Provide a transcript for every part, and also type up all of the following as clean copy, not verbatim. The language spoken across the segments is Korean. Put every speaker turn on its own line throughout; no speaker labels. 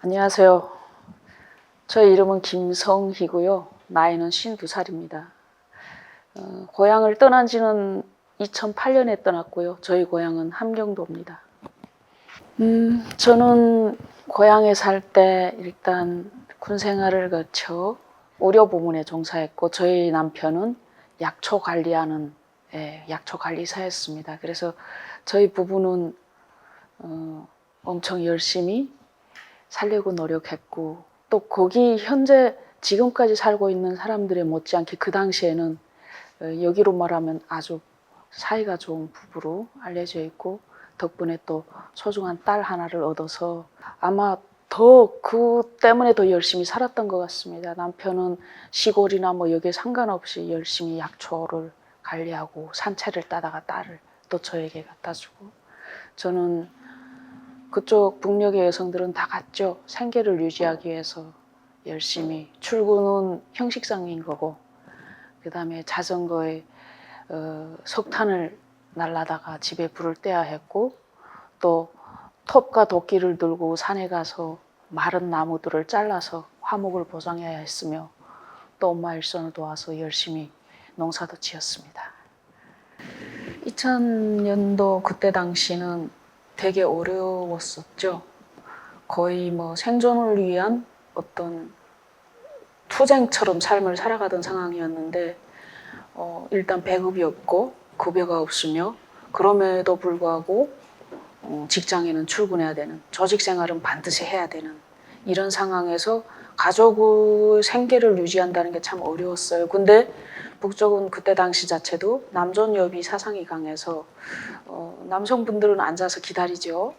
안녕하세요. 저의 이름은 김성희고요. 나이는 52살입니다. 고향을 떠난 지는 2008년에 떠났고요. 저희 고향은 함경도입니다. 저는 고향에 살 때 일단 군 생활을 거쳐 의료 부문에 종사했고 저희 남편은 약초 관리하는 약초 관리사였습니다. 그래서 저희 부부는 엄청 열심히 살려고 노력했고 또 거기 현재 지금까지 살고 있는 사람들의 못지않게 그 당시에는 여기로 말하면 아주 사이가 좋은 부부로 알려져 있고 덕분에 또 소중한 딸 하나를 얻어서 아마 더 그 때문에 더 열심히 살았던 것 같습니다. 남편은 시골이나 뭐 여기에 상관없이 열심히 약초를 관리하고 산채를 따다가 딸을 또 저에게 갖다 주고 저는 그쪽 북녘의 여성들은 다 같죠. 생계를 유지하기 위해서 열심히 출근은 형식상인 거고 그 다음에 자전거에 석탄을 날라다가 집에 불을 떼야 했고 또 톱과 도끼를 들고 산에 가서 마른 나무들을 잘라서 화목을 보상해야 했으며 또 엄마 일손을 도와서 열심히 농사도 지었습니다. 2000년도 그때 당시는 되게 어려웠었죠. 거의 뭐 생존을 위한 어떤 투쟁처럼 삶을 살아가던 상황이었는데 일단 배급이 없고 급여가 없으며 그럼에도 불구하고 직장에는 출근해야 되는 조직 생활은 반드시 해야 되는 이런 상황에서 가족의 생계를 유지한다는 게 참 어려웠어요. 근데 북쪽은 그때 당시 자체도 남존여비 사상이 강해서 남성분들은 앉아서 기다리죠.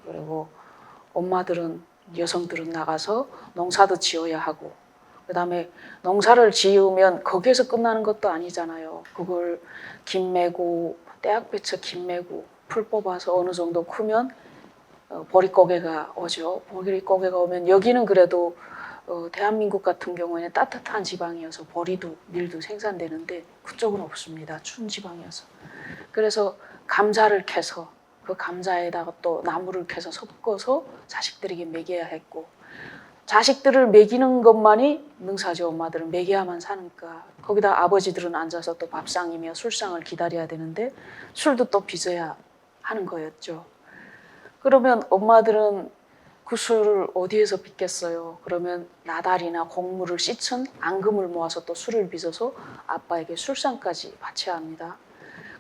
그리고 엄마들은 여성들은 나가서 농사도 지어야 하고 그 다음에 농사를 지으면 거기에서 끝나는 것도 아니잖아요. 그걸 김 메고 떼약배쳐 김 메고 풀 뽑아서 어느 정도 크면 보릿고개가 오죠. 보릿고개가 오면 여기는 그래도 대한민국 같은 경우에는 따뜻한 지방이어서 보리도 밀도 생산되는데 그쪽은 없습니다. 추운 지방이어서. 그래서 감자를 캐서 그 감자에다가 또 나무를 캐서 섞어서 자식들에게 먹여야 했고 자식들을 먹이는 것만이 능사죠. 엄마들은 먹여야만 사니까. 거기다 아버지들은 앉아서 또 밥상이며 술상을 기다려야 되는데 술도 또 빚어야 하는 거였죠. 그러면 엄마들은 그 술을 어디에서 빚겠어요? 그러면 나달이나 곡물을 씻은 앙금을 모아서 또 술을 빚어서 아빠에게 술상까지 바쳐야 합니다.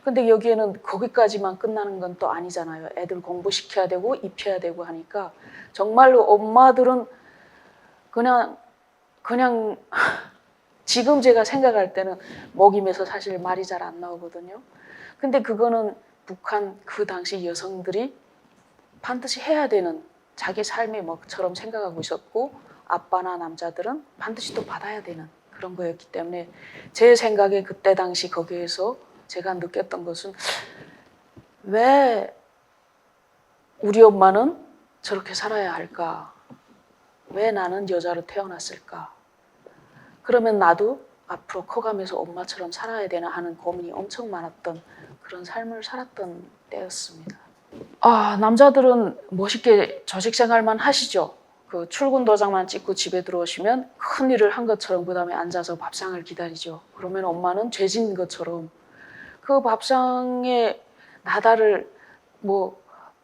근데 여기에는 거기까지만 끝나는 건 또 아니잖아요. 애들 공부시켜야 되고 입혀야 되고 하니까 정말로 엄마들은 그냥 지금 제가 생각할 때는 먹이면서 사실 말이 잘 안 나오거든요. 근데 그거는 북한 그 당시 여성들이 반드시 해야 되는 자기 삶의 몫처럼 생각하고 있었고 아빠나 남자들은 반드시 또 받아야 되는 그런 거였기 때문에 제 생각에 그때 당시 거기에서 제가 느꼈던 것은 왜 우리 엄마는 저렇게 살아야 할까? 왜 나는 여자로 태어났을까? 그러면 나도 앞으로 커가면서 엄마처럼 살아야 되나 하는 고민이 엄청 많았던 그런 삶을 살았던 때였습니다. 남자들은 멋있게 조직 생활만 하시죠. 그 출근 도장만 찍고 집에 들어오시면 큰 일을 한 것처럼 그 다음에 앉아서 밥상을 기다리죠. 그러면 엄마는 죄진 것처럼 그 밥상에 나달을 뭐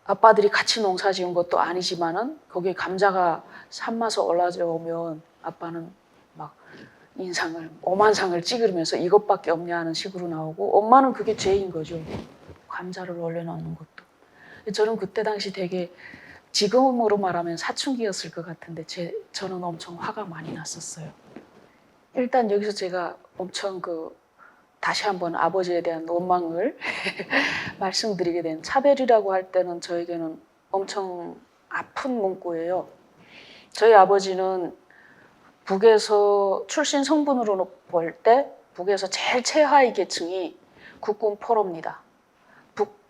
아빠들이 같이 농사 지은 것도 아니지만은 거기에 감자가 산마서 올라오면 아빠는 막 인상을 오만상을 찍으면서 이것밖에 없냐 하는 식으로 나오고 엄마는 그게 죄인 거죠. 감자를 올려놓는 것도. 저는 그때 당시 되게 지금으로 말하면 사춘기였을 것 같은데 저는 엄청 화가 많이 났었어요. 일단 여기서 제가 엄청 다시 한번 아버지에 대한 원망을 말씀드리게 된 차별이라고 할 때는 저에게는 엄청 아픈 문구예요. 저희 아버지는 북에서 출신 성분으로 볼 때 북에서 제일 최하위 계층이 국군 포로입니다.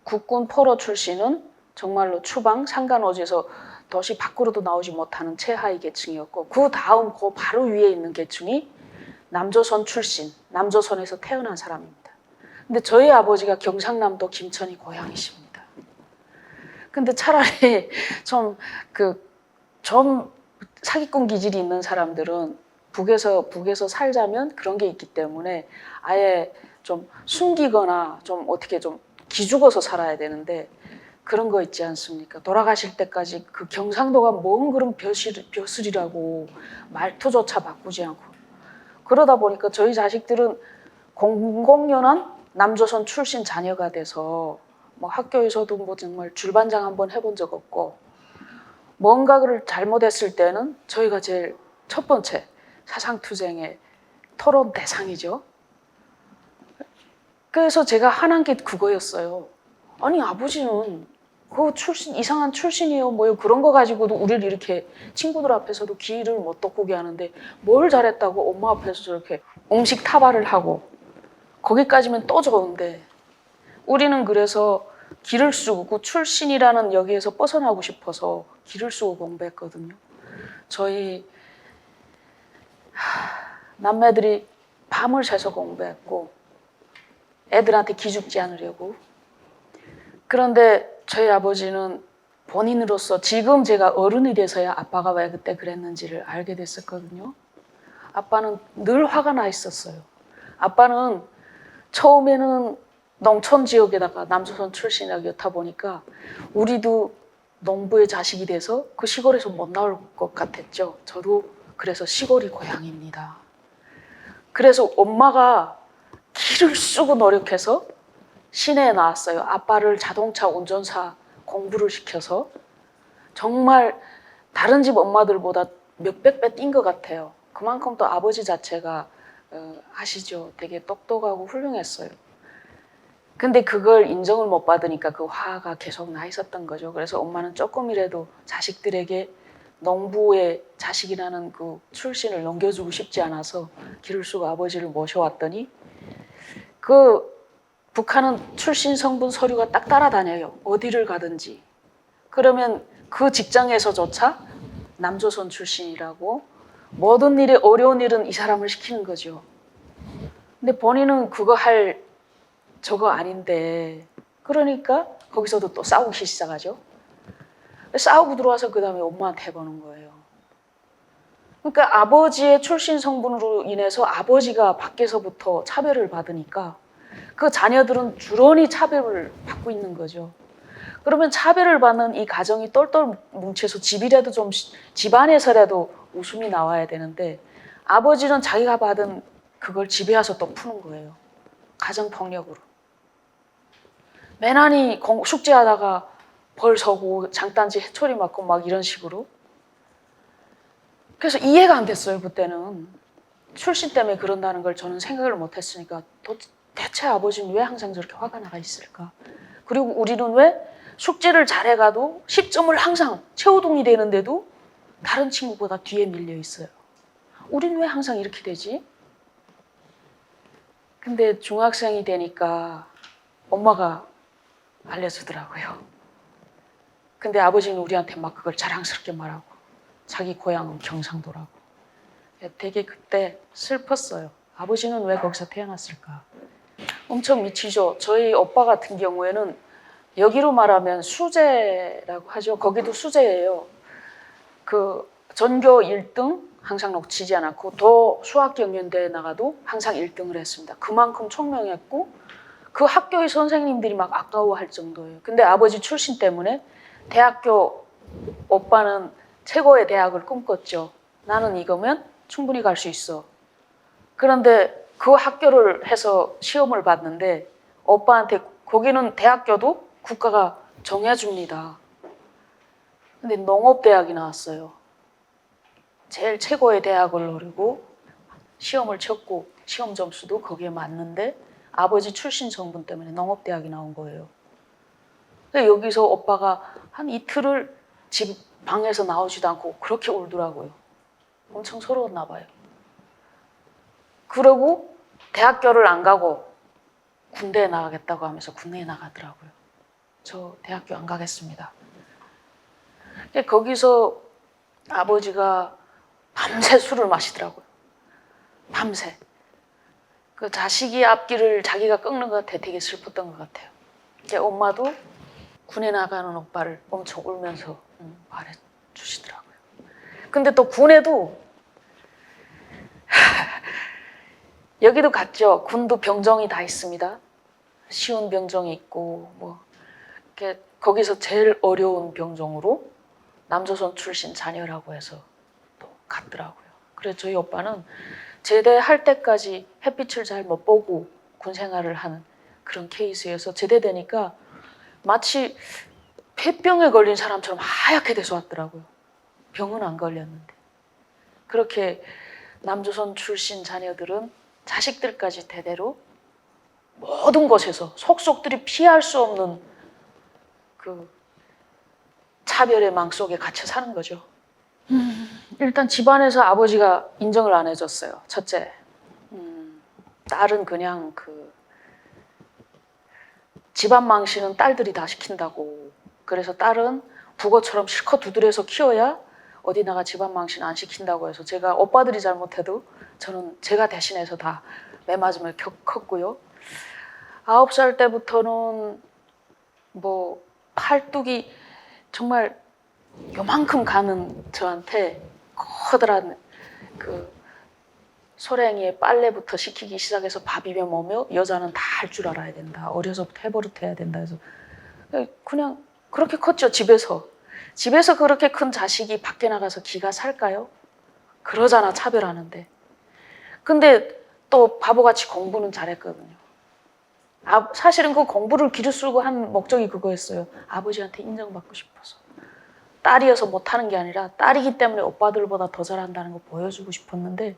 국군 포로 출신은 정말로 추방, 상간오지에서 도시 밖으로도 나오지 못하는 최하위 계층이었고 그 다음 그 바로 위에 있는 계층이 남조선 출신, 남조선에서 태어난 사람입니다. 근데 저희 아버지가 경상남도 김천이 고향이십니다. 근데 차라리 좀 사기꾼 기질이 있는 사람들은 북에서 살자면 그런 게 있기 때문에 아예 좀 숨기거나 좀 어떻게 좀 기죽어서 살아야 되는데 그런 거 있지 않습니까? 돌아가실 때까지 그 경상도가 뭔 그런 벼슬이라고 말투조차 바꾸지 않고 그러다 보니까 저희 자식들은 공공연한 남조선 출신 자녀가 돼서 뭐 학교에서도 뭐 정말 줄반장 한번 해본 적 없고 뭔가를 잘못했을 때는 저희가 제일 첫 번째 사상투쟁의 토론 대상이죠. 그래서 제가 화난 게 그거였어요. 아니 아버지는 그 출신 이상한 출신이에요 뭐요 그런 거 가지고도 우리를 이렇게 친구들 앞에서도 기를 못 돋구게 하는데 뭘 잘했다고 엄마 앞에서 저렇게 음식 타발을 하고 거기까지면 또 좋은데 우리는 그래서 기를 쓰고 그 출신이라는 여기에서 벗어나고 싶어서 기를 쓰고 공부했거든요. 저희 남매들이 밤을 새서 공부했고 애들한테 기죽지 않으려고. 그런데 저희 아버지는 본인으로서 지금 제가 어른이 돼서야 아빠가 왜 그때 그랬는지를 알게 됐었거든요. 아빠는 늘 화가 나 있었어요. 아빠는 처음에는 농촌 지역에다가 남조선 출신이었다 보니까 우리도 농부의 자식이 돼서 그 시골에서 못 나올 것 같았죠. 저도 그래서 시골이 고향입니다. 그래서 엄마가 기를 쓰고 노력해서 시내에 나왔어요. 아빠를 자동차 운전사 공부를 시켜서 정말 다른 집 엄마들보다 몇백 배 뛴 것 같아요. 그만큼 또 아버지 자체가 아시죠? 되게 똑똑하고 훌륭했어요. 근데 그걸 인정을 못 받으니까 그 화가 계속 나 있었던 거죠. 그래서 엄마는 조금이라도 자식들에게 농부의 자식이라는 그 출신을 넘겨주고 싶지 않아서 기를 쓰고 아버지를 모셔왔더니 그 북한은 출신 성분 서류가 딱 따라다녀요. 어디를 가든지. 그러면 그 직장에서조차 남조선 출신이라고 모든 일에 어려운 일은 이 사람을 시키는 거죠. 근데 본인은 그거 할 저거 아닌데 그러니까 거기서도 또 싸우기 시작하죠. 싸우고 들어와서 그 다음에 엄마한테 해보는 거예요. 그러니까 아버지의 출신 성분으로 인해서 아버지가 밖에서부터 차별을 받으니까 그 자녀들은 주런이 차별을 받고 있는 거죠. 그러면 차별을 받는 이 가정이 똘똘 뭉쳐서 집이라도 좀 집안에서라도 웃음이 나와야 되는데 아버지는 자기가 받은 그걸 집에 와서 또 푸는 거예요. 가정폭력으로. 매난이 숙제하다가 벌 서고 장단지 해초리 맞고 막 이런 식으로. 그래서 이해가 안 됐어요. 그때는. 출신 때문에 그런다는 걸 저는 생각을 못 했으니까 대체 아버지는 왜 항상 저렇게 화가 나가 있을까? 그리고 우리는 왜 숙제를 잘해가도 10점을 항상 최우등이 되는데도 다른 친구보다 뒤에 밀려 있어요. 우리는 왜 항상 이렇게 되지? 근데 중학생이 되니까 엄마가 알려주더라고요. 근데 아버지는 우리한테 막 그걸 자랑스럽게 말하고 자기 고향은 경상도라고. 되게 그때 슬펐어요. 아버지는 왜 거기서 태어났을까? 엄청 미치죠. 저희 오빠 같은 경우에는 여기로 말하면 수재라고 하죠. 거기도 수재예요. 그 전교 1등 항상 놓치지 않았고 더 수학경연대에 나가도 항상 1등을 했습니다. 그만큼 총명했고 그 학교의 선생님들이 막 아까워할 정도예요. 근데 아버지 출신 때문에 대학교 오빠는 최고의 대학을 꿈꿨죠. 나는 이거면 충분히 갈 수 있어. 그런데 그 학교를 해서 시험을 봤는데 오빠한테 거기는 대학교도 국가가 정해줍니다. 근데 농업대학이 나왔어요. 제일 최고의 대학을 노리고 시험을 쳤고 시험 점수도 거기에 맞는데 아버지 출신 성분 때문에 농업대학이 나온 거예요. 근데 여기서 오빠가 한 이틀을 집 방에서 나오지도 않고 그렇게 울더라고요. 엄청 서러웠나 봐요. 그러고 대학교를 안 가고 군대에 나가겠다고 하면서 군대에 나가더라고요. 저 대학교 안 가겠습니다. 거기서 아버지가 밤새 술을 마시더라고요. 밤새. 그 자식이 앞길을 자기가 꺾는 것 같아 되게 슬펐던 것 같아요. 엄마도 군에 나가는 오빠를 엄청 울면서 말해주시더라고요. 근데 또 군에도 여기도 같죠. 군도 병정이 다 있습니다. 쉬운 병정이 있고 뭐 이렇게 거기서 제일 어려운 병정으로 남조선 출신 자녀라고 해서 또 갔더라고요. 그래서 저희 오빠는 제대할 때까지 햇빛을 잘 못 보고 군 생활을 한 그런 케이스여서 제대되니까 마치 폐병에 걸린 사람처럼 하얗게 돼서 왔더라고요. 병은 안 걸렸는데. 그렇게 남조선 출신 자녀들은 자식들까지 대대로 모든 곳에서 속속들이 피할 수 없는 그 차별의 망 속에 갇혀 사는 거죠. 일단 집안에서 아버지가 인정을 안 해줬어요. 첫째, 딸은 그냥 그 집안 망신은 딸들이 다 시킨다고. 그래서 딸은 북어처럼 실컷 두드려서 키워야 어디 나가 집안 망신 안 시킨다고 해서 제가 오빠들이 잘못해도 저는 제가 대신해서 다 매맞음을 컸고요. 9살 때부터는 뭐 팔뚝이 정말 요만큼 가는 저한테 커다란 그 소랭이에 빨래부터 시키기 시작해서 밥 비벼 먹으며 여자는 다 할 줄 알아야 된다. 어려서부터 해버릇 해야 된다 해서 그냥 그렇게 컸죠. 집에서 그렇게 큰 자식이 밖에 나가서 기가 살까요? 그러잖아, 차별하는데. 근데 또 바보같이 공부는 잘했거든요. 사실은 그 공부를 기를 쓰고 한 목적이 그거였어요. 아버지한테 인정받고 싶어서. 딸이어서 못하는 게 아니라 딸이기 때문에 오빠들보다 더 잘한다는 거 보여주고 싶었는데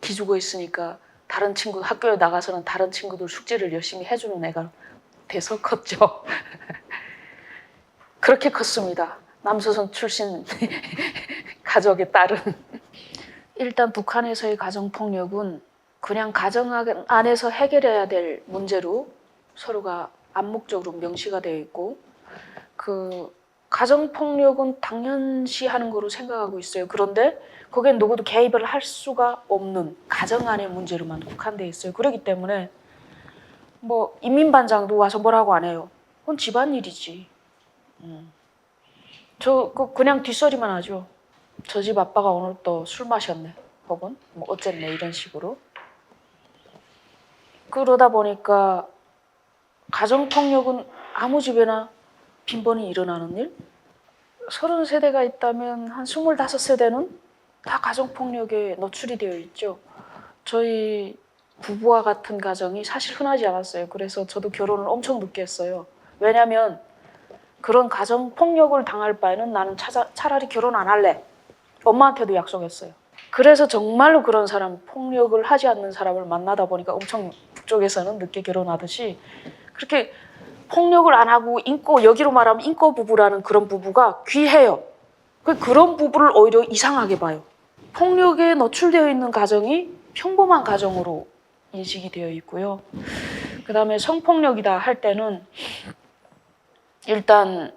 기죽어 있으니까 다른 친구 학교에 나가서는 다른 친구들 숙제를 열심히 해주는 애가 돼서 컸죠. 그렇게 컸습니다. 남조선 출신 가족의 딸은. 일단 북한에서의 가정폭력은 그냥 가정 안에서 해결해야 될 문제로 서로가 암묵적으로 명시가 되어 있고 그 가정폭력은 당연시하는 거로 생각하고 있어요. 그런데 거기엔 누구도 개입을 할 수가 없는 가정 안의 문제로만 국한되어 있어요. 그렇기 때문에 뭐 인민반장도 와서 뭐라고 안 해요. 그건 집안일이지. 저 그냥 뒷소리만 하죠. 저 집 아빠가 오늘 또 술 마셨네. 혹은 뭐 어쨌네 이런 식으로. 그러다 보니까 가정폭력은 아무 집에나 빈번히 일어나는 일? 30세대가 있다면 한 25세대는 다 가정폭력에 노출이 되어 있죠. 저희 부부와 같은 가정이 사실 흔하지 않았어요. 그래서 저도 결혼을 엄청 늦게 했어요. 왜냐하면 그런 가정폭력을 당할 바에는 나는 차라리 결혼 안 할래. 엄마한테도 약속했어요. 그래서 정말로 그런 사람, 폭력을 하지 않는 사람을 만나다 보니까 엄청 북쪽에서는 늦게 결혼하듯이 그렇게 폭력을 안 하고 여기로 말하면 인꼬 부부라는 그런 부부가 귀해요. 그런 부부를 오히려 이상하게 봐요. 폭력에 노출되어 있는 가정이 평범한 가정으로 인식이 되어 있고요. 그 다음에 성폭력이다 할 때는 일단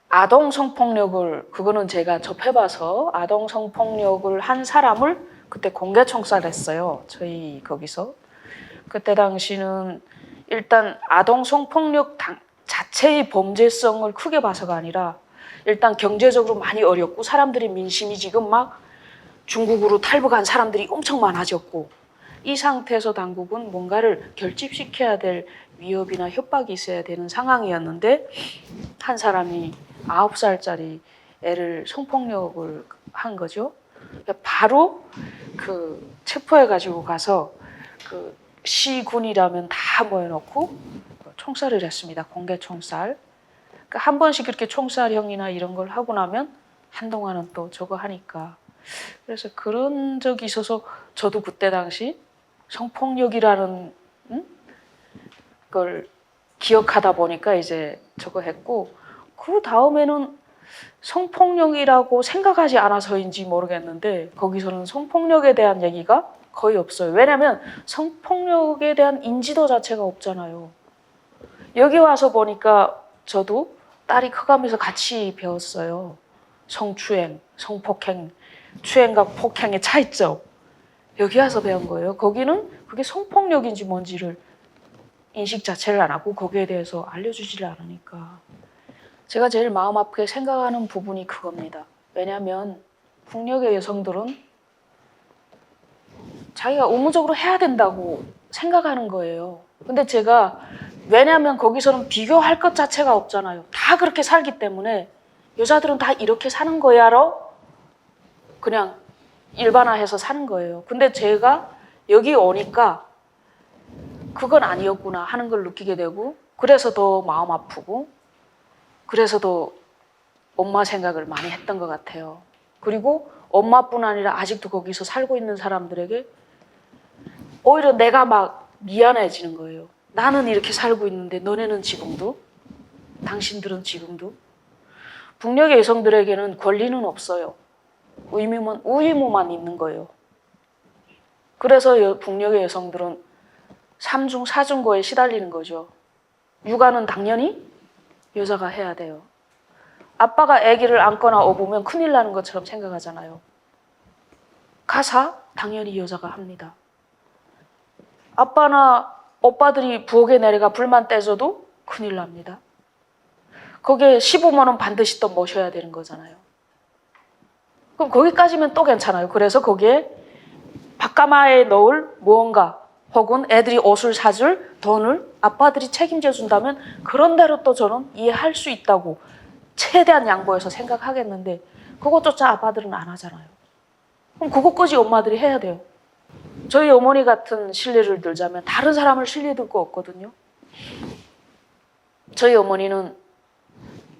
아동 성폭력을 그거는 제가 접해봐서 아동 성폭력을 한 사람을 그때 공개 청살했어요. 저희 거기서. 그때 당시는 일단 아동 성폭력 자체의 범죄성을 크게 봐서가 아니라 일단 경제적으로 많이 어렵고 사람들의 민심이 지금 막 중국으로 탈북한 사람들이 엄청 많아졌고 이 상태에서 당국은 뭔가를 결집시켜야 될 위협이나 협박이 있어야 되는 상황이었는데 한 사람이 9살짜리 애를 성폭력을 한 거죠. 바로 그 체포해가지고 가서 그 시군이라면 다 모여놓고 총살을 했습니다. 공개 총살. 그러니까 한 번씩 그렇게 총살형이나 이런 걸 하고 나면 한동안은 또 저거 하니까. 그래서 그런 적이 있어서 저도 그때 당시 성폭력이라는 걸 기억하다 보니까 이제 저거 했고 그 다음에는 성폭력이라고 생각하지 않아서인지 모르겠는데 거기서는 성폭력에 대한 얘기가 거의 없어요. 왜냐하면 성폭력에 대한 인지도 자체가 없잖아요. 여기 와서 보니까 저도 딸이 커가면서 같이 배웠어요. 성추행, 성폭행, 추행과 폭행의 차이점. 여기 와서 배운 거예요. 거기는 그게 성폭력인지 뭔지를 인식 자체를 안 하고 거기에 대해서 알려주지를 않으니까. 제가 제일 마음 아프게 생각하는 부분이 그겁니다. 왜냐하면 북녘의 여성들은 자기가 의무적으로 해야 된다고 생각하는 거예요. 근데 제가 왜냐하면 거기서는 비교할 것 자체가 없잖아요. 다 그렇게 살기 때문에 여자들은 다 이렇게 사는 거야로 그냥 일반화해서 사는 거예요. 근데 제가 여기 오니까 그건 아니었구나 하는 걸 느끼게 되고 그래서 더 마음 아프고 그래서 더 엄마 생각을 많이 했던 것 같아요. 그리고 엄마뿐 아니라 아직도 거기서 살고 있는 사람들에게 오히려 내가 막 미안해지는 거예요. 나는 이렇게 살고 있는데 너네는 지금도? 당신들은 지금도? 북녘의 여성들에게는 권리는 없어요. 의무만 있는 거예요. 그래서 북녘의 여성들은 삼중, 사중고에 시달리는 거죠. 육아는 당연히 여자가 해야 돼요. 아빠가 아기를 안거나 업으면 큰일 나는 것처럼 생각하잖아요. 가사 당연히 여자가 합니다. 아빠나 오빠들이 부엌에 내려가 불만 떼줘도 큰일 납니다. 거기에 시부모는 반드시 또 모셔야 되는 거잖아요. 그럼 거기까지면 또 괜찮아요. 그래서 거기에 밥가마에 넣을 무언가 혹은 애들이 옷을 사줄 돈을 아빠들이 책임져 준다면 그런 대로 또 저는 이해할 수 있다고 최대한 양보해서 생각하겠는데 그것조차 아빠들은 안 하잖아요. 그럼 그것까지 엄마들이 해야 돼요. 저희 어머니 같은 실례를 들자면 다른 사람을 실례 들 거 없거든요. 저희 어머니는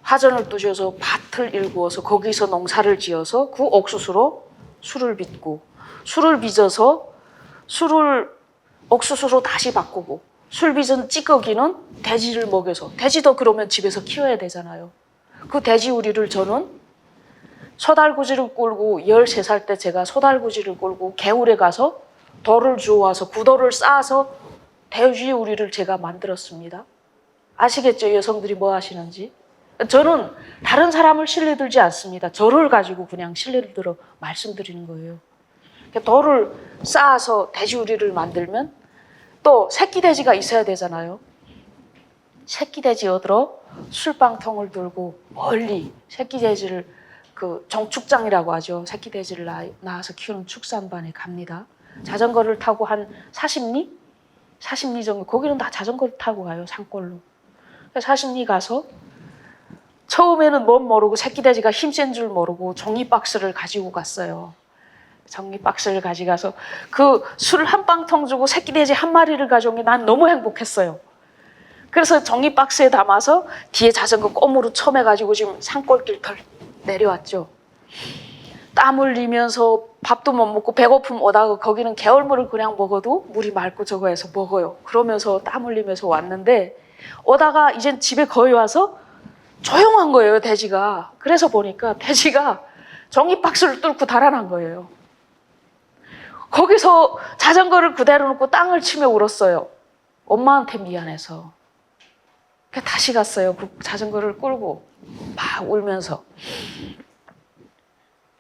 화전을 두셔서 밭을 일구어서 거기서 농사를 지어서 그 옥수수로 술을 빚고 술을 빚어서 술을 옥수수로 다시 바꾸고 술 빚은 찌꺼기는 돼지를 먹여서 돼지도 그러면 집에서 키워야 되잖아요. 그 돼지 우리를 저는 소달구지를 끌고 13살 때 제가 소달구지를 끌고 개울에 가서 돌을 주워와서 구돌을 쌓아서 돼지 우리를 제가 만들었습니다. 아시겠죠? 여성들이 뭐 하시는지. 저는 다른 사람을 신뢰 들지 않습니다. 저를 가지고 그냥 신뢰를 들어 말씀드리는 거예요. 돌을 쌓아서 돼지우리를 만들면 또 새끼 돼지가 있어야 되잖아요. 새끼 돼지 얻으러 술방통을 들고 멀리 새끼 돼지를 그 정축장이라고 하죠. 새끼 돼지를 낳아서 키우는 축산반에 갑니다. 자전거를 타고 한 40리? 40리 정도. 거기는 다 자전거를 타고 가요. 산골로. 40리 가서 처음에는 뭔 모르고 새끼 돼지가 힘센 줄 모르고 종이 박스를 가지고 갔어요. 종이 박스를 가져가서 그 술 한 방통 주고 새끼 돼지 한 마리를 가져온 게 난 너무 행복했어요. 그래서 종이 박스에 담아서 뒤에 자전거 꼼으로 쳐매가지고 지금 산골길 털 내려왔죠. 땀 흘리면서 밥도 못 먹고 배고픔 오다가 거기는 개울물을 그냥 먹어도 물이 맑고 저거 해서 먹어요. 그러면서 땀 흘리면서 왔는데 오다가 이젠 집에 거의 와서 조용한 거예요, 돼지가. 그래서 보니까 돼지가 종이 박스를 뚫고 달아난 거예요. 거기서 자전거를 그대로 놓고 땅을 치며 울었어요. 엄마한테 미안해서. 다시 갔어요. 그 자전거를 끌고 막 울면서.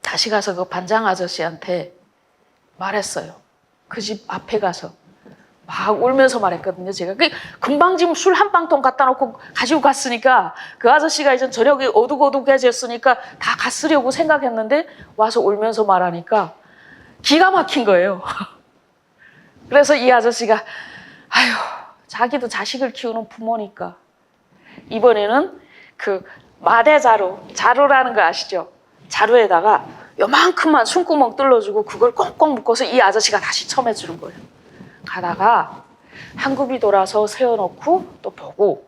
다시 가서 그 반장 아저씨한테 말했어요. 그 집 앞에 가서. 막 울면서 말했거든요, 제가. 금방 지금 술 한 방통 갖다 놓고 가지고 갔으니까 그 아저씨가 이제 저녁에 어둑어둑해졌으니까 다 갔으려고 생각했는데 와서 울면서 말하니까 기가 막힌 거예요. 그래서 이 아저씨가 아휴, 자기도 자식을 키우는 부모니까 이번에는 그 마대자루, 자루라는 거 아시죠? 자루에다가 요만큼만 숨구멍 뚫어주고 그걸 꽁꽁 묶어서 이 아저씨가 다시 쳐매주는 거예요. 가다가 한 굽이 돌아서 세워놓고 또 보고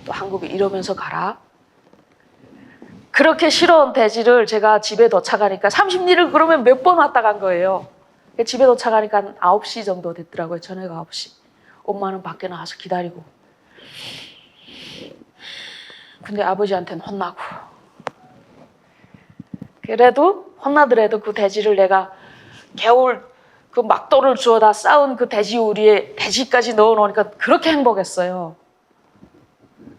또 한 굽이 이러면서 가라. 그렇게 싫어온 돼지를 제가 집에 도착하니까 30리를 그러면 몇 번 왔다 간 거예요. 집에 도착하니까 한 9시 정도 됐더라고요. 저녁 9시. 엄마는 밖에 나와서 기다리고. 근데 아버지한테는 혼나고. 그래도 혼나더라도 그 돼지를 내가 개울 그 막돌을 주워다 쌓은 그 돼지 우리에 돼지까지 넣어놓으니까 그렇게 행복했어요.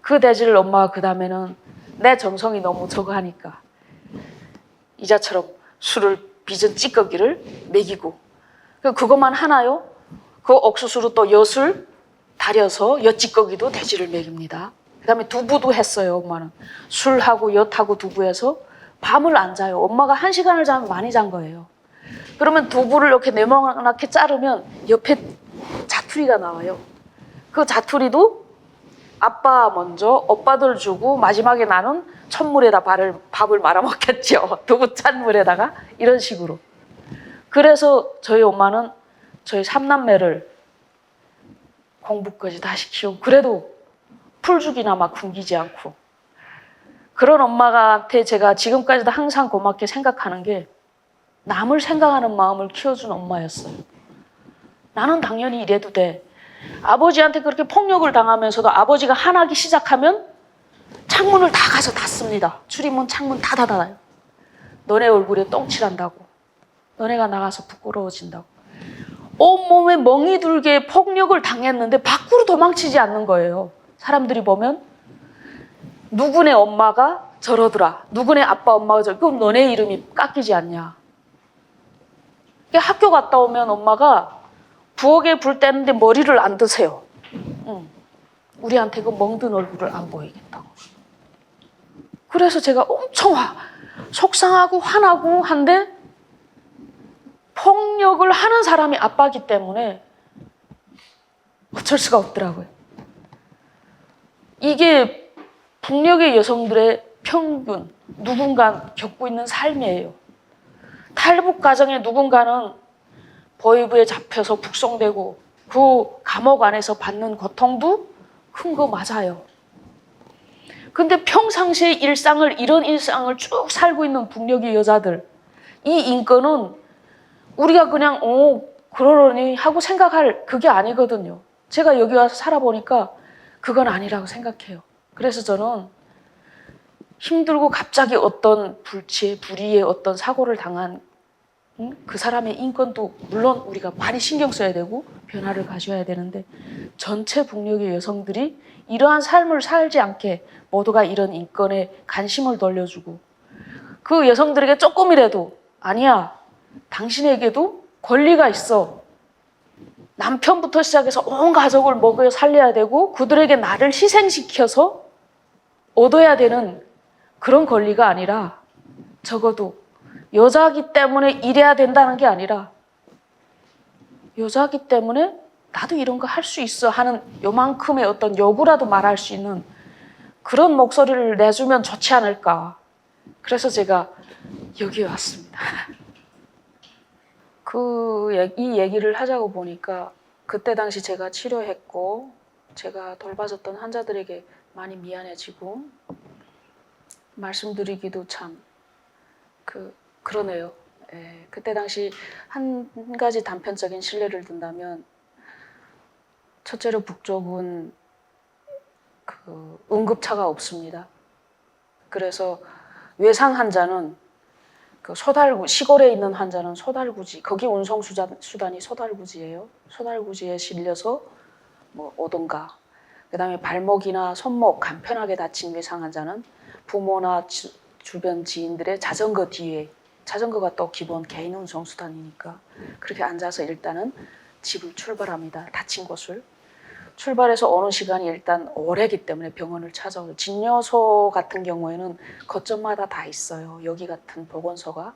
그 돼지를 엄마가 그 다음에는 내 정성이 너무 저거 하니까 이자처럼 술을 빚은 찌꺼기를 먹이고 그것만 하나요? 그 옥수수로 또 엿을 달여서 엿찌꺼기도 돼지를 먹입니다. 그 다음에 두부도 했어요. 엄마는 술하고 엿하고 두부해서 밤을 안 자요. 엄마가 1시간을 자면 많이 잔 거예요. 그러면 두부를 이렇게 네모나게 자르면 옆에 자투리가 나와요. 그 자투리도 아빠 먼저 오빠들 주고 마지막에 나는 찬물에다 밥을 말아 먹겠죠. 두부 찬물에다가 이런 식으로. 그래서 저희 엄마는 저희 3남매를 공부까지 다 시키고 그래도 풀죽이나 막 굶기지 않고 그런 엄마한테 제가 지금까지도 항상 고맙게 생각하는 게 남을 생각하는 마음을 키워준 엄마였어요. 나는 당연히 이래도 돼. 아버지한테 그렇게 폭력을 당하면서도 아버지가 화나기 시작하면 창문을 다 가서 닫습니다. 출입문 창문 다 닫아요. 너네 얼굴에 똥칠한다고. 너네가 나가서 부끄러워진다고. 온몸에 멍이 들게 폭력을 당했는데 밖으로 도망치지 않는 거예요. 사람들이 보면 누구네 엄마가 저러더라. 누구네 아빠 엄마가 저러더라. 그럼 너네 이름이 깎이지 않냐. 학교 갔다 오면 엄마가 부엌에 불 떼는데 머리를 안 드세요. 우리한테 그 멍든 얼굴을 안 보이겠다고. 그래서 제가 엄청 속상하고 화나고 한데 폭력을 하는 사람이 아빠기 때문에 어쩔 수가 없더라고요. 이게 북녘의 여성들의 평균, 누군가 겪고 있는 삶이에요. 탈북 가정의 누군가는 보위부에 잡혀서 북송되고 그 감옥 안에서 받는 고통도 큰 거 맞아요. 근데 평상시의 이런 일상을 쭉 살고 있는 북녘의 여자들, 이 인권은 우리가 그냥 그러려니 하고 생각할 그게 아니거든요. 제가 여기 와서 살아보니까 그건 아니라고 생각해요. 그래서 저는 힘들고 갑자기 어떤 불의의 어떤 사고를 당한 그 사람의 인권도 물론 우리가 많이 신경 써야 되고 변화를 가져야 되는데 전체 북녘의 여성들이 이러한 삶을 살지 않게 모두가 이런 인권에 관심을 돌려주고 그 여성들에게 조금이라도 아니야, 당신에게도 권리가 있어. 남편부터 시작해서 온 가족을 먹여 살려야 되고 그들에게 나를 희생시켜서 얻어야 되는 그런 권리가 아니라 적어도 여자기 때문에 이래야 된다는 게 아니라 여자기 때문에 나도 이런 거 할 수 있어 하는 요만큼의 어떤 요구라도 말할 수 있는 그런 목소리를 내주면 좋지 않을까. 그래서 제가 여기에 왔습니다. 이 얘기를 하자고 보니까 그때 당시 제가 치료했고 제가 돌봐줬던 환자들에게 많이 미안해지고 말씀드리기도 참 그러네요. 예, 그때 당시 한 가지 단편적인 실례를 든다면 첫째로 북쪽은 응급차가 없습니다. 그래서 외상 환자는 시골에 있는 환자는 소달구지, 거기 운송 수단이 소달구지예요. 소달구지에 실려서 오던가, 그다음에 발목이나 손목 간편하게 다친 외상 환자는 부모나 주변 지인들의 자전거 뒤에, 자전거가 또 기본 개인 운송 수단이니까 그렇게 앉아서 일단은 집을 출발합니다. 다친 곳을. 출발해서 오는 시간이 일단 오래기 때문에 병원을 찾아오죠. 진료소 같은 경우에는 거점마다 다 있어요. 여기 같은 보건소가.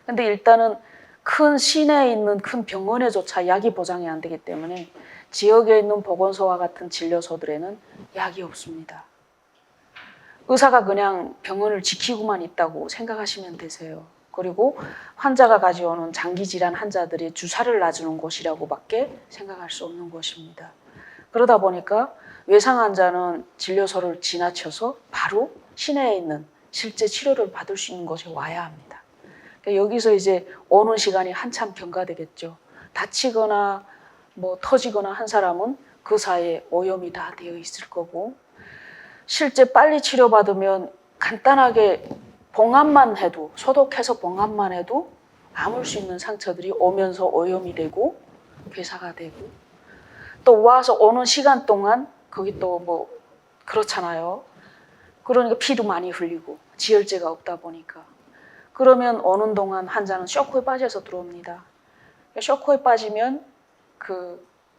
근데 일단은 큰 시내에 있는 큰 병원에조차 약이 보장이 안 되기 때문에 지역에 있는 보건소와 같은 진료소들에는 약이 없습니다. 의사가 그냥 병원을 지키고만 있다고 생각하시면 되세요. 그리고 환자가 가져오는 장기질환 환자들이 주사를 놔주는 곳이라고밖에 생각할 수 없는 곳입니다. 그러다 보니까 외상 환자는 진료소를 지나쳐서 바로 시내에 있는 실제 치료를 받을 수 있는 곳에 와야 합니다. 그러니까 여기서 이제 오는 시간이 한참 경과되겠죠. 다치거나 터지거나 한 사람은 그 사이에 오염이 다 되어 있을 거고 실제 빨리 치료받으면 간단하게 봉합만 해도 소독해서 봉합만 해도 아물 수 있는 상처들이 오면서 오염이 되고 괴사가 되고 또 와서 오는 시간 동안 거기 또 그렇잖아요. 그러니까 피도 많이 흘리고 지혈제가 없다 보니까 그러면 오는 동안 환자는 쇼크에 빠져서 들어옵니다. 쇼크에 빠지면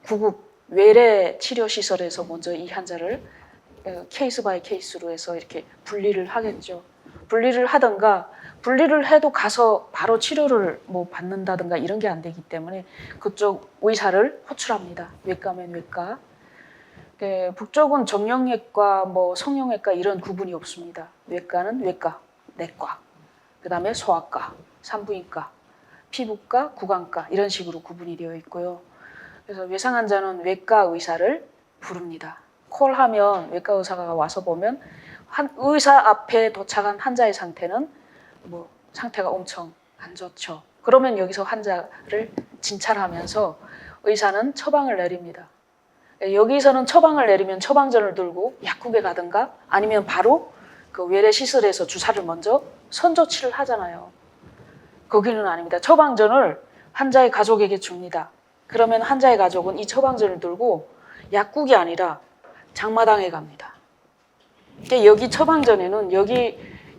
구급 외래 치료 시설에서 먼저 이 환자를 케이스 바이 케이스로 해서 이렇게 분리를 하겠죠. 분리를 하든가 분리를 해도 가서 바로 치료를 뭐 받는다든가 이런 게 안 되기 때문에 그쪽 의사를 호출합니다. 외과면 외과. 북쪽은 정형외과, 뭐 성형외과 이런 구분이 없습니다. 외과는 외과, 내과, 그 다음에 소아과, 산부인과, 피부과, 구강과 이런 식으로 구분이 되어 있고요. 그래서 외상 환자는 외과 의사를 부릅니다. 콜하면 외과 의사가 와서 보면 의사 앞에 도착한 환자의 상태는 뭐 상태가 엄청 안 좋죠. 그러면 여기서 환자를 진찰하면서 의사는 처방을 내립니다. 여기서는 처방을 내리면 처방전을 들고 약국에 가든가 아니면 바로 그 외래 시설에서 주사를 먼저 선조치를 하잖아요. 거기는 아닙니다. 처방전을 환자의 가족에게 줍니다. 그러면 환자의 가족은 이 처방전을 들고 약국이 아니라 장마당에 갑니다. 여기 처방전에는 여기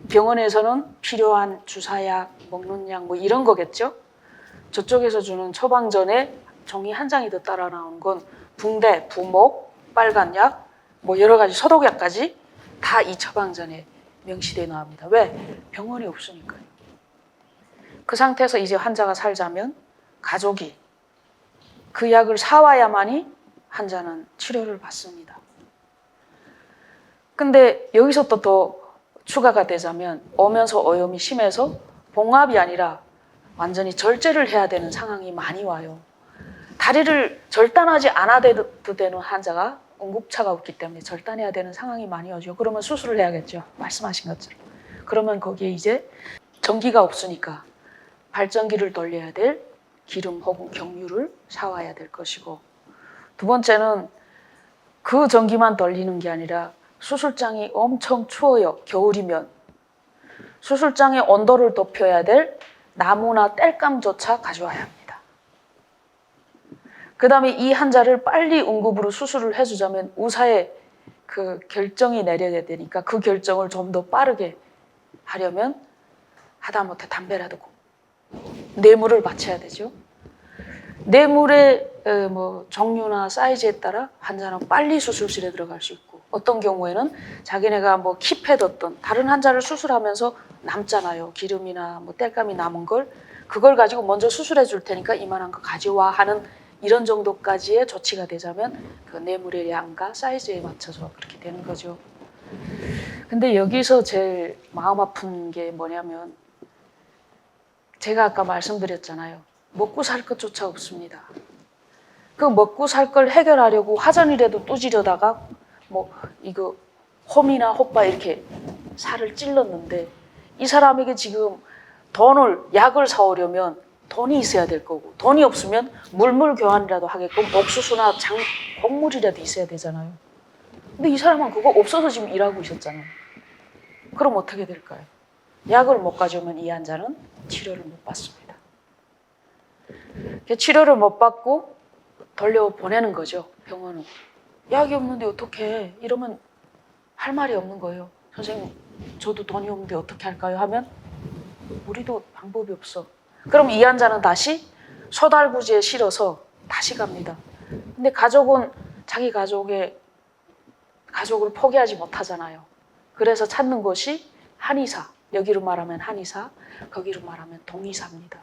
병원에서는 필요한 주사약, 먹는 약 뭐 이런 거겠죠. 저쪽에서 주는 처방전에 종이 한 장이 더 따라 나오는 건 붕대, 부목, 빨간 약, 뭐 여러 가지 소독약까지 다 이 처방전에 명시되어 나옵니다. 왜? 병원이 없으니까요. 그 상태에서 이제 환자가 살자면 가족이 그 약을 사와야만이 환자는 치료를 받습니다. 근데 여기서 또 더 추가가 되자면 오면서 오염이 심해서 봉합이 아니라 완전히 절제를 해야 되는 상황이 많이 와요. 다리를 절단하지 않아도 되는 환자가 응급차가 없기 때문에 절단해야 되는 상황이 많이 오죠. 그러면 수술을 해야겠죠. 말씀하신 것처럼. 그러면 거기에 이제 전기가 없으니까 발전기를 돌려야 될 기름 혹은 경유를 사와야 될 것이고, 두 번째는 그 전기만 돌리는 게 아니라 수술장이 엄청 추워요. 겨울이면. 수술장의 온도를 높여야 될 나무나 땔감조차 가져와야 합니다. 그 다음에 이 환자를 빨리 응급으로 수술을 해주자면 의사의 그 결정이 내려야 되니까 그 결정을 좀 더 빠르게 하려면 하다못해 담배라도 뇌물을 바쳐야 되죠. 뇌물의 뭐 종류나 사이즈에 따라 환자는 빨리 수술실에 들어갈 수 있고, 어떤 경우에는 자기네가 뭐 킵해뒀던 다른 환자를 수술하면서 남잖아요. 기름이나 뭐 땔감이 남은 걸, 그걸 가지고 먼저 수술해 줄 테니까 이만한 거 가져와 하는 이런 정도까지의 조치가 되자면 그 뇌물의 양과 사이즈에 맞춰서 그렇게 되는 거죠. 근데 여기서 제일 마음 아픈 게 뭐냐면, 제가 아까 말씀드렸잖아요. 먹고 살 것조차 없습니다. 그 먹고 살 걸 해결하려고 화전이라도 뚜지려다가 뭐 이거 홈이나 호빠 이렇게 살을 찔렀는데, 이 사람에게 지금 약을 사오려면 돈이 있어야 될 거고, 돈이 없으면 물물 교환이라도 하게끔 옥수수나 곡물이라도 있어야 되잖아요. 근데 이 사람은 그거 없어서 지금 일하고 있었잖아요. 그럼 어떻게 될까요? 약을 못 가져오면 이 환자는 치료를 못 받습니다. 치료를 못 받고 돌려보내는 거죠, 병원은. 약이 없는데 어떻게, 이러면 할 말이 없는 거예요. 선생님, 저도 돈이 없는데 어떻게 할까요? 하면 우리도 방법이 없어. 그럼 이 환자는 다시 소달구지에 실어서 다시 갑니다. 근데 가족은 자기 가족을 포기하지 못하잖아요. 그래서 찾는 곳이 한의사, 여기로 말하면 한의사, 거기로 말하면 동의사입니다.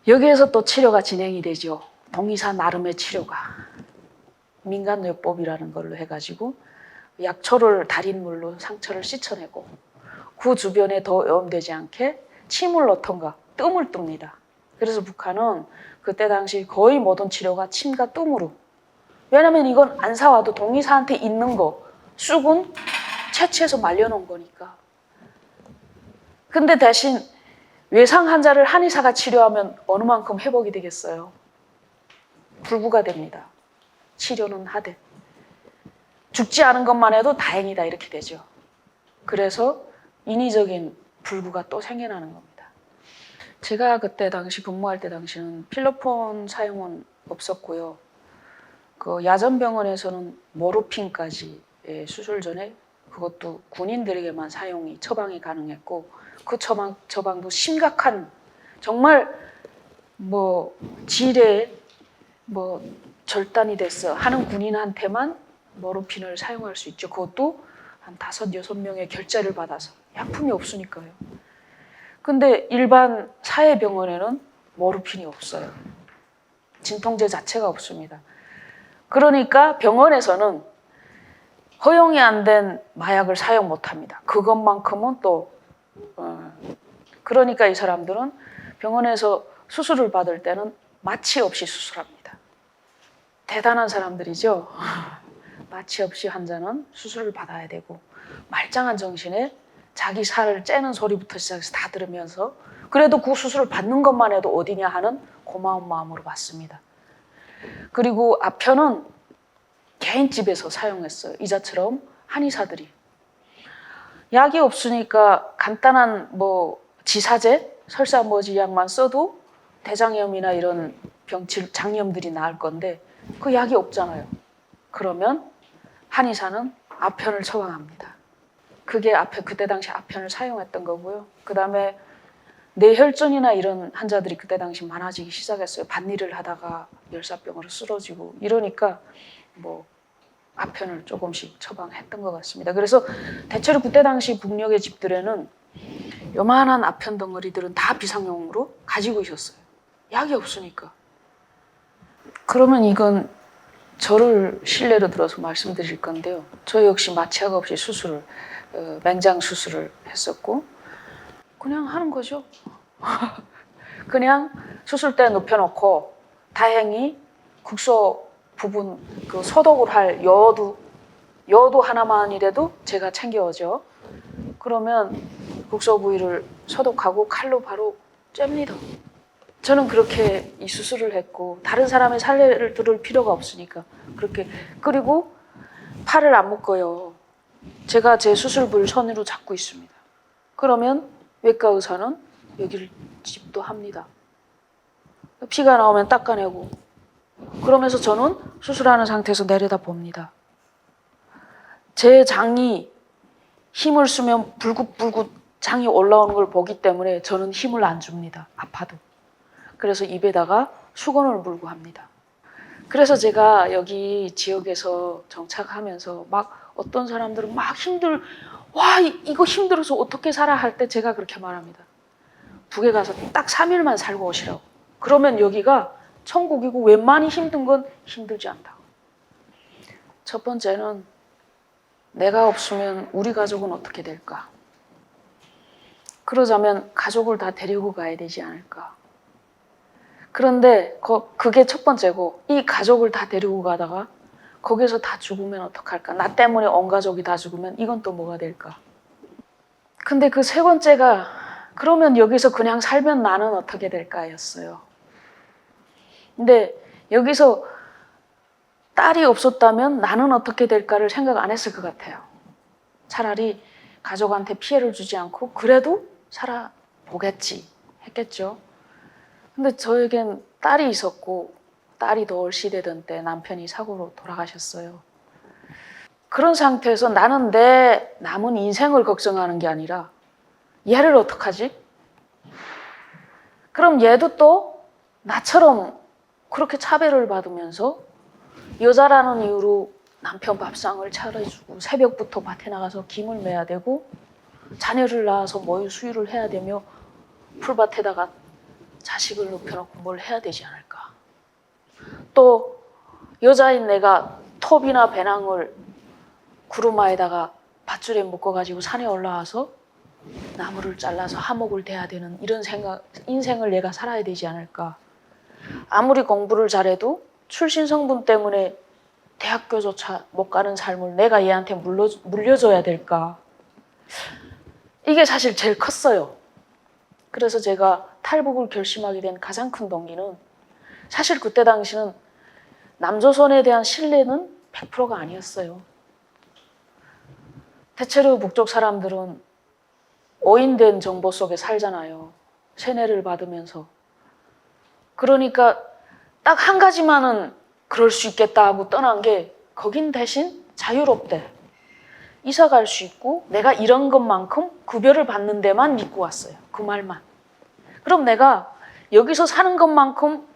여기에서 또 치료가 진행이 되죠. 동의사 나름의 치료가. 민간요법이라는 걸로 해가지고 약초를 달인 물로 상처를 씻어내고, 그 주변에 더 오염되지 않게 침을 넣던가 뜸을 뜹니다. 그래서 북한은 그때 당시 거의 모든 치료가 침과 뜸으로. 왜냐면 이건 안 사와도 동의사한테 있는 거, 쑥은 채취해서 말려놓은 거니까. 근데 대신 외상 환자를 한의사가 치료하면 어느 만큼 회복이 되겠어요? 불구가 됩니다. 치료는 하되. 죽지 않은 것만 해도 다행이다 이렇게 되죠. 그래서 인위적인 불구가 또 생겨나는 겁니다. 제가 그때 당시 근무할 때 당시는 필로폰 사용은 없었고요. 그 야전병원에서는 모르핀까지 수술 전에 그것도 군인들에게만 처방이 가능했고, 그 처방도 심각한, 정말 뭐 질에 뭐 절단이 됐어 하는 군인한테만 모르핀을 사용할 수 있죠. 그것도 한 5, 6명의 결재를 받아서. 약품이 없으니까요. 근데 일반 사회병원에는 모르핀이 없어요. 진통제 자체가 없습니다. 그러니까 병원에서는 허용이 안 된 마약을 사용 못합니다. 그것만큼은 또 그러니까 이 사람들은 병원에서 수술을 받을 때는 마취 없이 수술합니다. 대단한 사람들이죠. 마취 없이 환자는 수술을 받아야 되고 말짱한 정신에 자기 살을 째는 소리부터 시작해서 다 들으면서 그래도 그 수술을 받는 것만 해도 어디냐 하는 고마운 마음으로 받습니다. 그리고 아편은 개인집에서 사용했어요. 이자처럼 한의사들이. 약이 없으니까 간단한 지사제, 설사머지약만 써도 대장염이나 이런 병칠, 장염들이 나을 건데 그 약이 없잖아요. 그러면 한의사는 아편을 처방합니다. 그게 그때 당시 아편을 사용했던 거고요. 그 다음에 뇌혈전이나 이런 환자들이 그때 당시 많아지기 시작했어요. 밭일을 하다가 열사병으로 쓰러지고 이러니까 아편을 조금씩 처방했던 것 같습니다. 그래서 대체로 그때 당시 북녘의 집들에는 요만한 아편 덩어리들은 다 비상용으로 가지고 있었어요. 약이 없으니까. 그러면 이건 저를 신뢰로 들어서 말씀드릴 건데요. 저 역시 마취약 없이 맹장 수술을 했었고 그냥 하는 거죠. 그냥 수술대 눕혀놓고 다행히 국소 부분 소독을 할 여도 하나만이라도 제가 챙겨오죠. 그러면 국소 부위를 소독하고 칼로 바로 잽니다. 저는 그렇게 이 수술을 했고 다른 사람의 사례를 들을 필요가 없으니까 그렇게. 그리고 팔을 안 묶어요. 제가 제 수술부를 손으로 잡고 있습니다. 그러면 외과 의사는 여기를 찝도 합니다. 피가 나오면 닦아내고 그러면서 저는 수술하는 상태에서 내려다 봅니다. 제 장이 힘을 쓰면 불긋불긋 장이 올라오는 걸 보기 때문에 저는 힘을 안 줍니다. 아파도. 그래서 입에다가 수건을 물고 합니다. 그래서 제가 여기 지역에서 정착하면서 막 어떤 사람들은 막 와 이거 힘들어서 어떻게 살아 할 때 제가 그렇게 말합니다. 북에 가서 딱 3일만 살고 오시라고. 그러면 여기가 천국이고 웬만히 힘든 건 힘들지 않다고. 첫 번째는 내가 없으면 우리 가족은 어떻게 될까? 그러자면 가족을 다 데리고 가야 되지 않을까? 그런데 그게 첫 번째고 이 가족을 다 데리고 가다가 거기서 다 죽으면 어떡할까? 나 때문에 온 가족이 다 죽으면 이건 또 뭐가 될까? 근데 그 세 번째가 그러면 여기서 그냥 살면 나는 어떻게 될까였어요. 근데 여기서 딸이 없었다면 나는 어떻게 될까를 생각 안 했을 것 같아요. 차라리 가족한테 피해를 주지 않고 그래도 살아보겠지 했겠죠. 근데 저에겐 딸이 있었고 딸이 더 얼씨되던 때 남편이 사고로 돌아가셨어요. 그런 상태에서 나는 내 남은 인생을 걱정하는 게 아니라 얘를 어떡하지? 그럼 얘도 또 나처럼 그렇게 차별을 받으면서 여자라는 이유로 남편 밥상을 차려주고 새벽부터 밭에 나가서 김을 매야 되고 자녀를 낳아서 모유 수유를 해야 되며 풀밭에다가 자식을 눕혀놓고 뭘 해야 되지 않을까. 또 여자인 내가 톱이나 배낭을 구루마에다가 밧줄에 묶어가지고 산에 올라와서 나무를 잘라서 하목을 대야 되는 이런 인생을 내가 살아야 되지 않을까. 아무리 공부를 잘해도 출신 성분 때문에 대학교조차 못 가는 삶을 내가 얘한테 물려줘야 될까. 이게 사실 제일 컸어요. 그래서 제가 탈북을 결심하게 된 가장 큰 동기는 사실 그때 당시는 남조선에 대한 신뢰는 100%가 아니었어요. 대체로 북쪽 사람들은 오인된 정보 속에 살잖아요. 세뇌를 받으면서. 그러니까 딱 한 가지만은 그럴 수 있겠다 하고 떠난 게 거긴 대신 자유롭대. 이사 갈 수 있고 내가 이런 것만큼 급여를 받는 데만 믿고 왔어요. 그 말만. 그럼 내가 여기서 사는 것만큼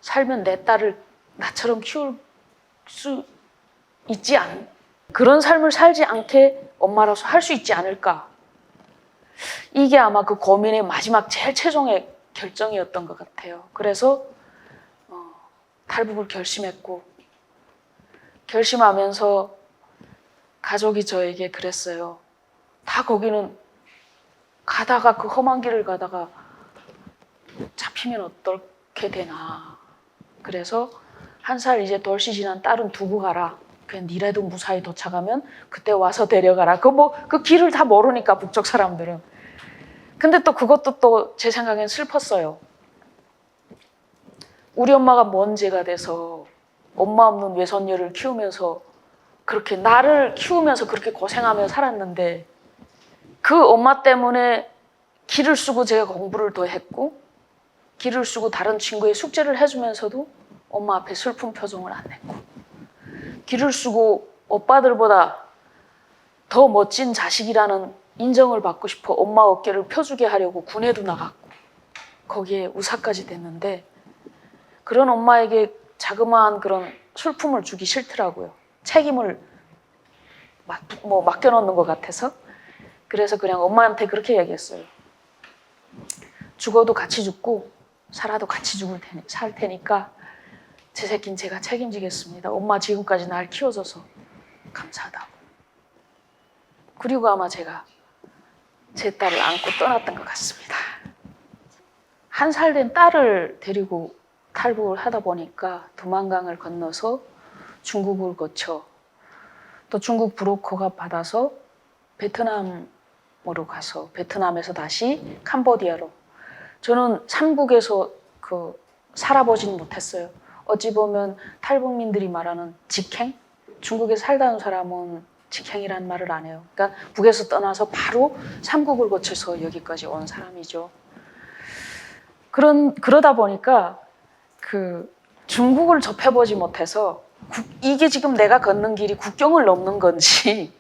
살면 내 딸을 나처럼 키울 수 있지 그런 삶을 살지 않게 엄마로서 할 수 있지 않을까. 이게 아마 그 고민의 마지막 제일 최종의 결정이었던 것 같아요. 그래서 탈북을 결심했고, 결심하면서 가족이 저에게 그랬어요. 다 거기는 가다가 그 험한 길을 가다가 잡히면 어떻게 되나. 그래서 1살 이제 돌시 지난 딸은 두고 가라. 그냥 니라도 무사히 도착하면 그때 와서 데려가라. 그 길을 다 모르니까 북쪽 사람들은. 근데 또 그것도 또 제 생각엔 슬펐어요. 우리 엄마가 먼 죄가 돼서 엄마 없는 외손녀를 키우면서 그렇게 나를 키우면서 그렇게 고생하며 살았는데 그 엄마 때문에 기를 쓰고 제가 공부를 더 했고 기를 쓰고 다른 친구의 숙제를 해주면서도 엄마 앞에 슬픈 표정을 안 냈고 기를 쓰고 오빠들보다 더 멋진 자식이라는 인정을 받고 싶어 엄마 어깨를 펴주게 하려고 군에도 나갔고 거기에 우사까지 됐는데 그런 엄마에게 자그마한 그런 슬픔을 주기 싫더라고요. 책임을 맡겨놓는 것 같아서. 그래서 그냥 엄마한테 그렇게 얘기했어요. 죽어도 같이 죽고 살아도 같이 살 테니까 제 새끼는 제가 책임지겠습니다. 엄마 지금까지 날 키워줘서 감사하다고. 그리고 아마 제가 제 딸을 안고 떠났던 것 같습니다. 1살 된 딸을 데리고 탈북을 하다 보니까 두만강을 건너서 중국을 거쳐 또 중국 브로커가 받아서 베트남으로 가서 베트남에서 다시 캄보디아로 저는 삼국에서 살아보진 못했어요. 어찌 보면 탈북민들이 말하는 직행? 중국에 살다 온 사람은 직행이란 말을 안 해요. 그러니까 북에서 떠나서 바로 삼국을 거쳐서 여기까지 온 사람이죠. 그러다 보니까 중국을 접해보지 못해서 이게 지금 내가 걷는 길이 국경을 넘는 건지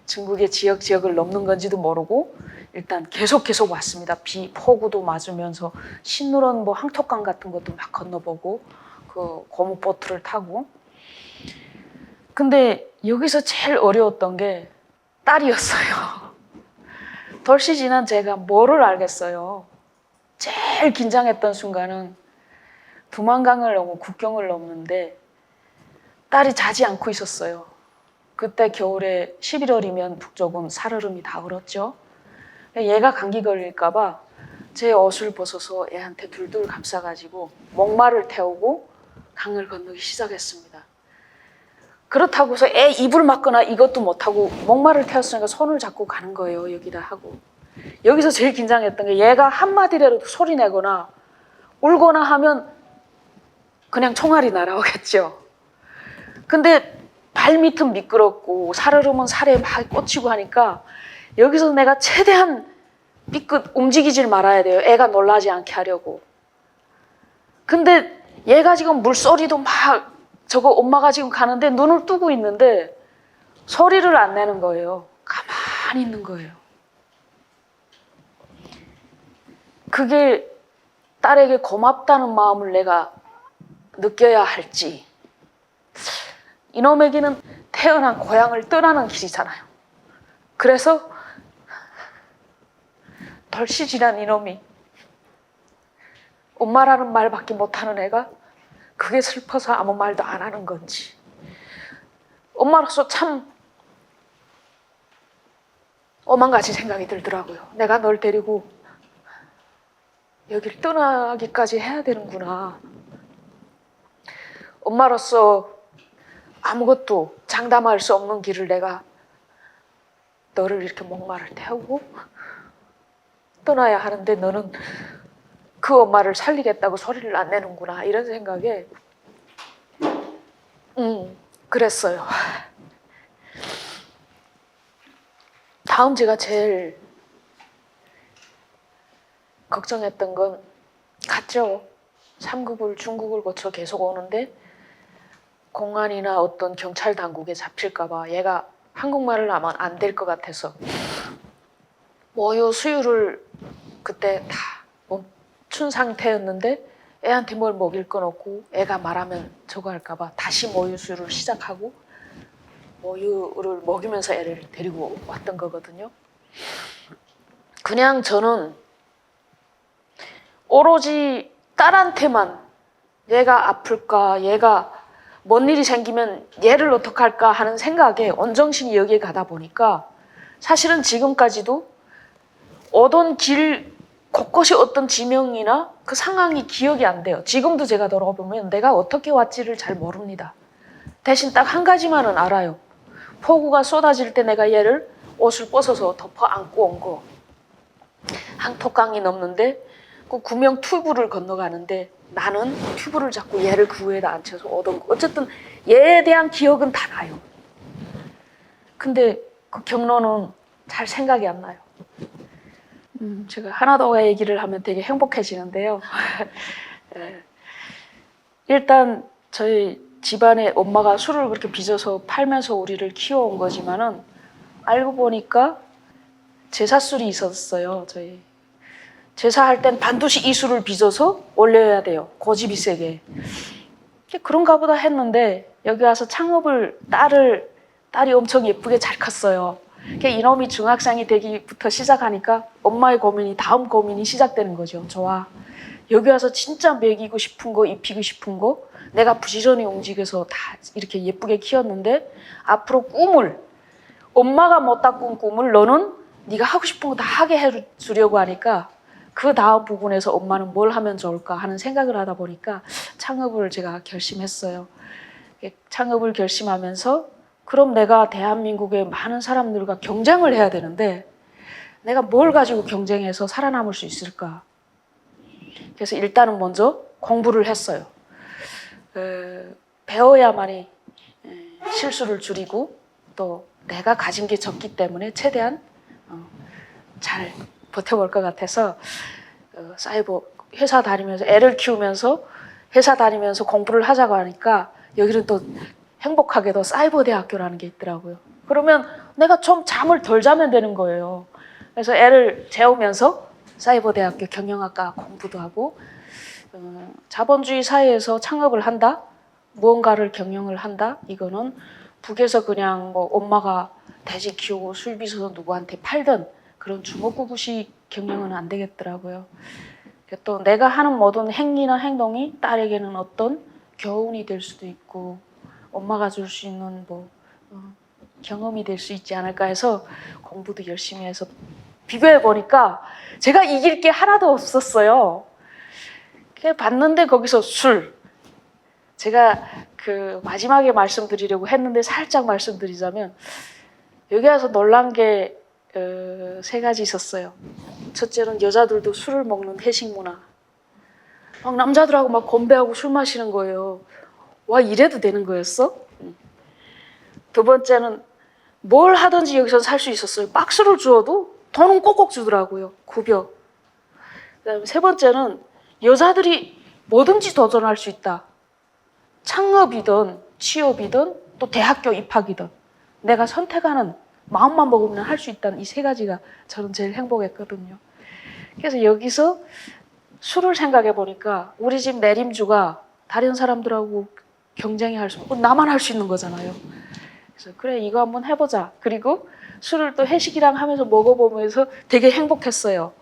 중국의 지역을 넘는 건지도 모르고 일단 계속 왔습니다. 폭우도 맞으면서 신누런 항토강 같은 것도 막 건너보고 그 고무보트를 타고 근데 여기서 제일 어려웠던 게 딸이었어요. 돌시 지난 제가 뭐를 알겠어요. 제일 긴장했던 순간은 두만강을 넘어 국경을 넘는데 딸이 자지 않고 있었어요. 그때 겨울에 11월이면 북쪽은 살얼음이 다 얼었죠. 얘가 감기 걸릴까 봐 제 옷을 벗어서 애한테 둘둘 감싸가지고 목마를 태우고 강을 건너기 시작했습니다. 그렇다고서 애 입을 막거나 이것도 못하고 목마를 태웠으니까 손을 잡고 가는 거예요. 여기다 하고. 여기서 제일 긴장했던 게 얘가 한마디라도 소리 내거나 울거나 하면 그냥 총알이 날아오겠죠. 근데 발밑은 미끄럽고 살얼음은 살에 막 꽂히고 하니까 여기서 내가 최대한 삐끗 움직이질 말아야 돼요. 애가 놀라지 않게 하려고. 근데 얘가 지금 물소리도 막 저거 엄마가 지금 가는데 눈을 뜨고 있는데 소리를 안 내는 거예요. 가만히 있는 거예요. 그게 딸에게 고맙다는 마음을 내가 느껴야 할지 이놈에게는 태어난 고향을 떠나는 길이잖아요. 그래서 돌시 지난 이놈이 엄마라는 말밖에 못하는 애가 그게 슬퍼서 아무 말도 안 하는 건지 엄마로서 참 오만 가지 생각이 들더라고요. 내가 널 데리고 여길 떠나기까지 해야 되는구나. 엄마로서 아무것도 장담할 수 없는 길을 내가 너를 이렇게 목마를 태우고 떠나야 하는데 너는 그 엄마를 살리겠다고 소리를 안 내는구나. 이런 생각에 그랬어요. 다음 제가 제일 걱정했던 건 갔죠. 중국을 거쳐 계속 오는데 공안이나 어떤 경찰 당국에 잡힐까 봐 얘가 한국말을 하면 안 될 것 같아서 모유 수유를 그때 다 멈춘 상태였는데 애한테 뭘 먹일 건 없고 애가 말하면 저거 할까 봐 다시 모유 수유를 시작하고 모유를 먹이면서 애를 데리고 왔던 거거든요. 그냥 저는 오로지 딸한테만 얘가 아플까, 얘가 뭔 일이 생기면 얘를 어떡할까 하는 생각에 온정신이 여기에 가다 보니까 사실은 지금까지도 오던 길 곳곳이 어떤 지명이나 그 상황이 기억이 안 돼요. 지금도 제가 돌아보면 내가 어떻게 왔지를 잘 모릅니다. 대신 딱 한 가지만은 알아요. 폭우가 쏟아질 때 내가 얘를 옷을 벗어서 덮어 안고 온 거. 항토강이 넘는데 그 구명 튜브를 건너가는데 나는 튜브를 잡고 얘를 그 위에다 앉혀서 오던 거. 어쨌든 얘에 대한 기억은 다 나요. 근데 그 경로는 잘 생각이 안 나요. 제가 하나도가 얘기를 하면 되게 행복해지는데요. 일단 저희 집안에 엄마가 술을 그렇게 빚어서 팔면서 우리를 키워온 거지만은 알고 보니까 제사술이 있었어요. 저희 제사할 땐 반드시 이 술을 빚어서 올려야 돼요. 고집이 세게. 그런가 보다 했는데 여기 와서 창업을 딸이 엄청 예쁘게 잘 컸어요. 이놈이 중학생이 되기부터 시작하니까 엄마의 고민이 다음 고민이 시작되는 거죠. 저와 여기 와서 진짜 먹이고 싶은 거, 입히고 싶은 거 내가 부지런히 움직여서 다 이렇게 예쁘게 키웠는데 앞으로 꿈을 엄마가 못다 꾼 꿈을 너는 네가 하고 싶은 거 다 하게 해주려고 하니까 그 다음 부분에서 엄마는 뭘 하면 좋을까 하는 생각을 하다 보니까 창업을 제가 결심했어요. 창업을 결심하면서 그럼 내가 대한민국의 많은 사람들과 경쟁을 해야 되는데 내가 뭘 가지고 경쟁해서 살아남을 수 있을까? 그래서 일단은 먼저 공부를 했어요. 배워야만이 실수를 줄이고 또 내가 가진 게 적기 때문에 최대한 잘 버텨볼 것 같아서 사이버 회사 다니면서 애를 키우면서 회사 다니면서 공부를 하자고 하니까 여기는 또 행복하게도 사이버 대학교라는 게 있더라고요. 그러면 내가 좀 잠을 덜 자면 되는 거예요. 그래서 애를 재우면서 사이버 대학교 경영학과 공부도 하고 자본주의 사회에서 창업을 한다, 무언가를 경영을 한다. 이거는 북에서 그냥 뭐 엄마가 돼지 키우고 술 빚어서 누구한테 팔던 그런 주먹구구식 경영은 안 되겠더라고요. 또 내가 하는 모든 행위나 행동이 딸에게는 어떤 교훈이 될 수도 있고 엄마가 줄 수 있는 경험이 될 수 있지 않을까 해서 공부도 열심히 해서 비교해 보니까 제가 이길 게 하나도 없었어요. 봤는데 거기서 술. 제가 그 마지막에 말씀드리려고 했는데 살짝 말씀드리자면 여기 와서 놀란 게 세 가지 있었어요. 첫째는 여자들도 술을 먹는 회식 문화. 막 남자들하고 막 건배하고 술 마시는 거예요. 와, 이래도 되는 거였어? 두 번째는 뭘 하든지 여기서 살 수 있었어요. 박스를 주어도 돈은 꼭꼭 주더라고요. 급여. 그다음에 세 번째는 여자들이 뭐든지 도전할 수 있다. 창업이든 취업이든 또 대학교 입학이든 내가 선택하는 마음만 먹으면 할 수 있다는 이 세 가지가 저는 제일 행복했거든요. 그래서 여기서 술을 생각해 보니까 우리 집 내림주가 다른 사람들하고 경쟁이 할 수 없고 나만 할 수 있는 거잖아요. 그래서 그래 이거 한번 해보자. 그리고 술을 또 회식이랑 하면서 먹어보면서 되게 행복했어요.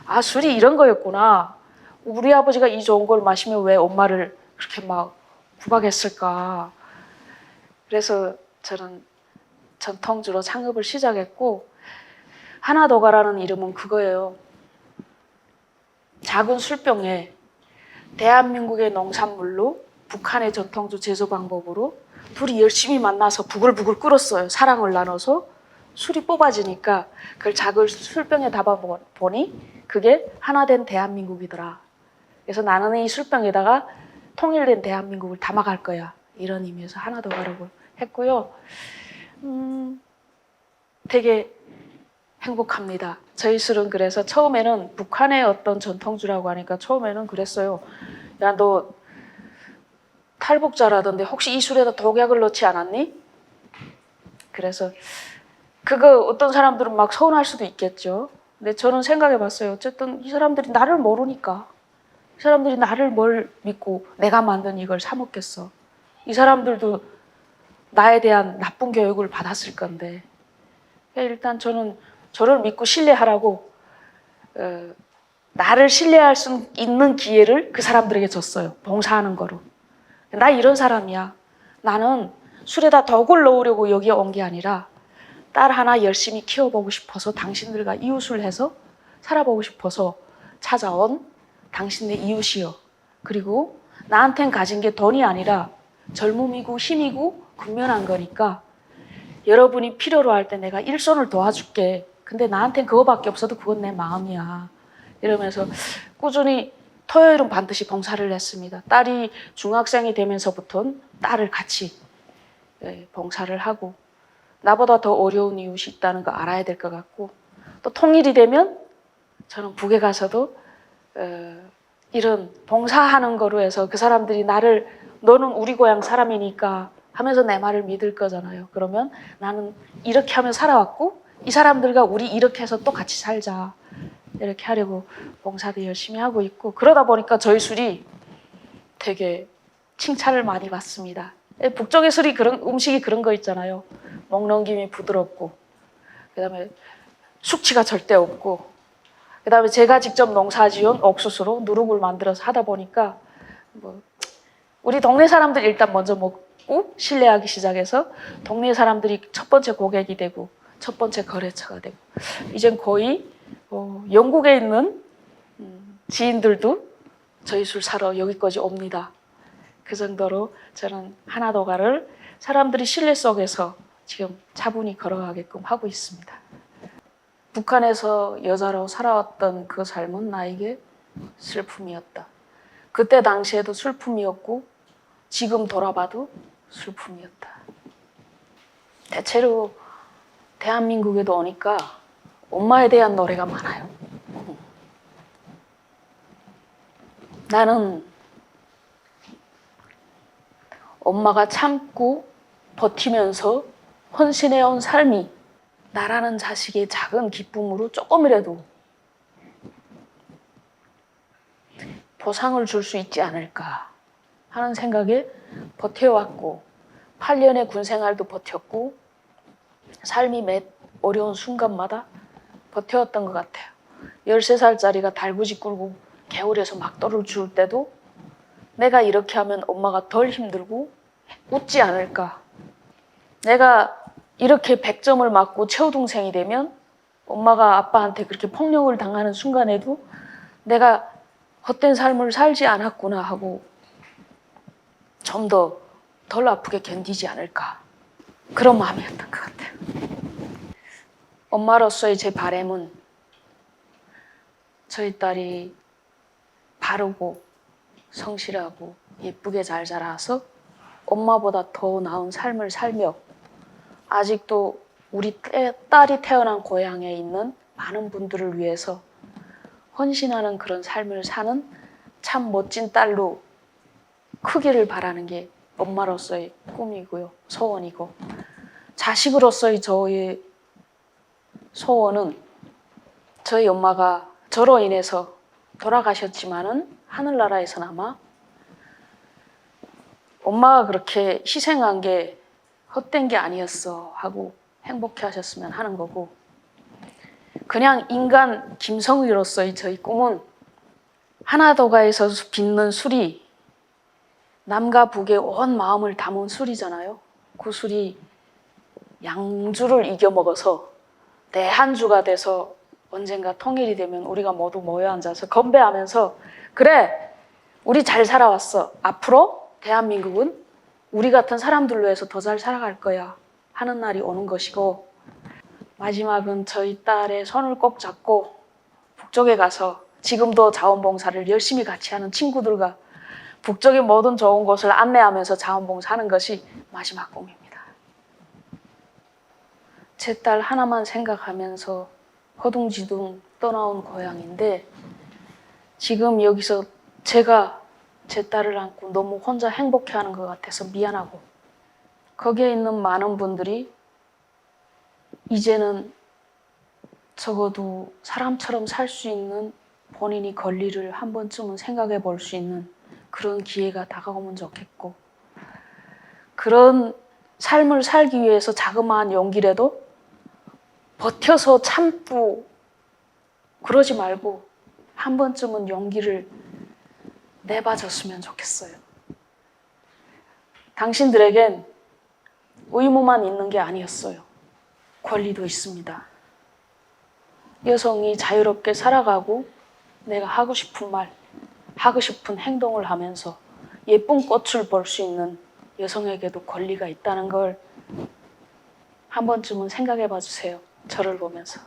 아, 술이 이런 거였구나. 우리 아버지가 이 좋은 걸 마시면 왜 엄마를 그렇게 막 구박했을까. 그래서 저는 전통주로 창업을 시작했고 하나도가라는 이름은 그거예요. 작은 술병에 대한민국의 농산물로 북한의 전통주 제조 방법으로 둘이 열심히 만나서 부글부글 끓었어요. 사랑을 나눠서 술이 뽑아지니까 그걸 작은 술병에 담아보니 그게 하나된 대한민국이더라. 그래서 나는 이 술병에다가 통일된 대한민국을 담아갈 거야. 이런 의미에서 하나도가라고 했고요. 되게 행복합니다. 저희 술은 그래서 처음에는 북한의 어떤 전통주라고 하니까 처음에는 그랬어요. 야, 너 탈북자라던데 혹시 이 술에다 독약을 넣지 않았니? 그래서 그거 어떤 사람들은 막 서운할 수도 있겠죠. 근데 저는 생각해 봤어요. 어쨌든 이 사람들이 나를 모르니까. 이 사람들이 나를 뭘 믿고 내가 만든 이걸 사 먹겠어. 이 사람들도 나에 대한 나쁜 교육을 받았을 건데. 일단 저는 저를 믿고 신뢰하라고 나를 신뢰할 수 있는 기회를 그 사람들에게 줬어요. 봉사하는 거로. 나 이런 사람이야. 나는 술에다 덕을 넣으려고 여기에 온 게 아니라 딸 하나 열심히 키워보고 싶어서 당신들과 이웃을 해서 살아보고 싶어서 찾아온 당신네 이웃이요. 그리고 나한텐 가진 게 돈이 아니라 젊음이고 힘이고 근면한 거니까 여러분이 필요로 할 때 내가 일손을 도와줄게. 근데 나한텐 그거밖에 없어도 그건 내 마음이야. 이러면서 꾸준히 토요일은 반드시 봉사를 했습니다. 딸이 중학생이 되면서부터는 딸을 같이 봉사를 하고 나보다 더 어려운 이웃이 있다는 거 알아야 될 것 같고 또 통일이 되면 저는 북에 가서도 이런 봉사하는 거로 해서 그 사람들이 나를 너는 우리 고향 사람이니까 하면서 내 말을 믿을 거잖아요. 그러면 나는 이렇게 하며 살아왔고 이 사람들과 우리 이렇게 해서 또 같이 살자. 이렇게 하려고 봉사도 열심히 하고 있고 그러다 보니까 저희 술이 되게 칭찬을 많이 받습니다. 북쪽의 술이 그런 음식이 그런 거 있잖아요. 목 넘김이 부드럽고 그다음에 숙취가 절대 없고 그다음에 제가 직접 농사지은 옥수수로 누룩을 만들어서 하다 보니까 뭐 우리 동네 사람들이 일단 먼저 먹고 신뢰하기 시작해서 동네 사람들이 첫 번째 고객이 되고 첫 번째 거래처가 되고 이젠 거의 영국에 있는 지인들도 저희 술 사러 여기까지 옵니다. 그 정도로 저는 하나도가를 사람들이 신뢰 속에서 지금 차분히 걸어가게끔 하고 있습니다. 북한에서 여자로 살아왔던 그 삶은 나에게 슬픔이었다. 그때 당시에도 슬픔이었고 지금 돌아봐도 슬픔이었다. 대체로 대한민국에도 오니까 엄마에 대한 노래가 많아요. 나는 엄마가 참고 버티면서 헌신해온 삶이 나라는 자식의 작은 기쁨으로 조금이라도 보상을 줄 수 있지 않을까 하는 생각에 버텨왔고 8년의 군생활도 버텼고 삶이 매 어려운 순간마다 버텨왔던 것 같아요. 13살짜리가 달구지 끌고 개울에서 막돌을 주울 때도 내가 이렇게 하면 엄마가 덜 힘들고 웃지 않을까. 내가 이렇게 100점을 맞고 최우동생이 되면 엄마가 아빠한테 그렇게 폭력을 당하는 순간에도 내가 헛된 삶을 살지 않았구나 하고 좀 더 덜 아프게 견디지 않을까. 그런 마음이었던 것 같아요. 엄마로서의 제 바람은 저희 딸이 바르고 성실하고 예쁘게 잘 자라서 엄마보다 더 나은 삶을 살며 아직도 우리 딸이 태어난 고향에 있는 많은 분들을 위해서 헌신하는 그런 삶을 사는 참 멋진 딸로 크기를 바라는 게 엄마로서의 꿈이고요. 소원이고 자식으로서의 저의 소원은 저희 엄마가 저로 인해서 돌아가셨지만은 하늘나라에서나마 엄마가 그렇게 희생한 게 헛된 게 아니었어 하고 행복해 하셨으면 하는 거고 그냥 인간 김성의로서의 저희 꿈은 하나도가에서 빚는 술이 남과 북의 온 마음을 담은 술이잖아요. 그 술이 양주를 이겨먹어서 대한주가 돼서 언젠가 통일이 되면 우리가 모두 모여 앉아서 건배하면서 그래 우리 잘 살아왔어. 앞으로 대한민국은 우리 같은 사람들로 해서 더 잘 살아갈 거야 하는 날이 오는 것이고 마지막은 저희 딸의 손을 꼭 잡고 북쪽에 가서 지금도 자원봉사를 열심히 같이 하는 친구들과 북쪽의 모든 좋은 곳을 안내하면서 자원봉사하는 것이 마지막 꿈입니다. 제 딸 하나만 생각하면서 허둥지둥 떠나온 고향인데 지금 여기서 제가 제 딸을 안고 너무 혼자 행복해하는 것 같아서 미안하고 거기에 있는 많은 분들이 이제는 적어도 사람처럼 살 수 있는 본인이 권리를 한 번쯤은 생각해 볼 수 있는 그런 기회가 다가오면 좋겠고 그런 삶을 살기 위해서 자그마한 용기라도 버텨서 참고 그러지 말고 한 번쯤은 용기를 내봐줬으면 좋겠어요. 당신들에겐 의무만 있는 게 아니었어요. 권리도 있습니다. 여성이 자유롭게 살아가고 내가 하고 싶은 말, 하고 싶은 행동을 하면서 예쁜 꽃을 볼 수 있는 여성에게도 권리가 있다는 걸 한 번쯤은 생각해 봐 주세요. 저를 보면서.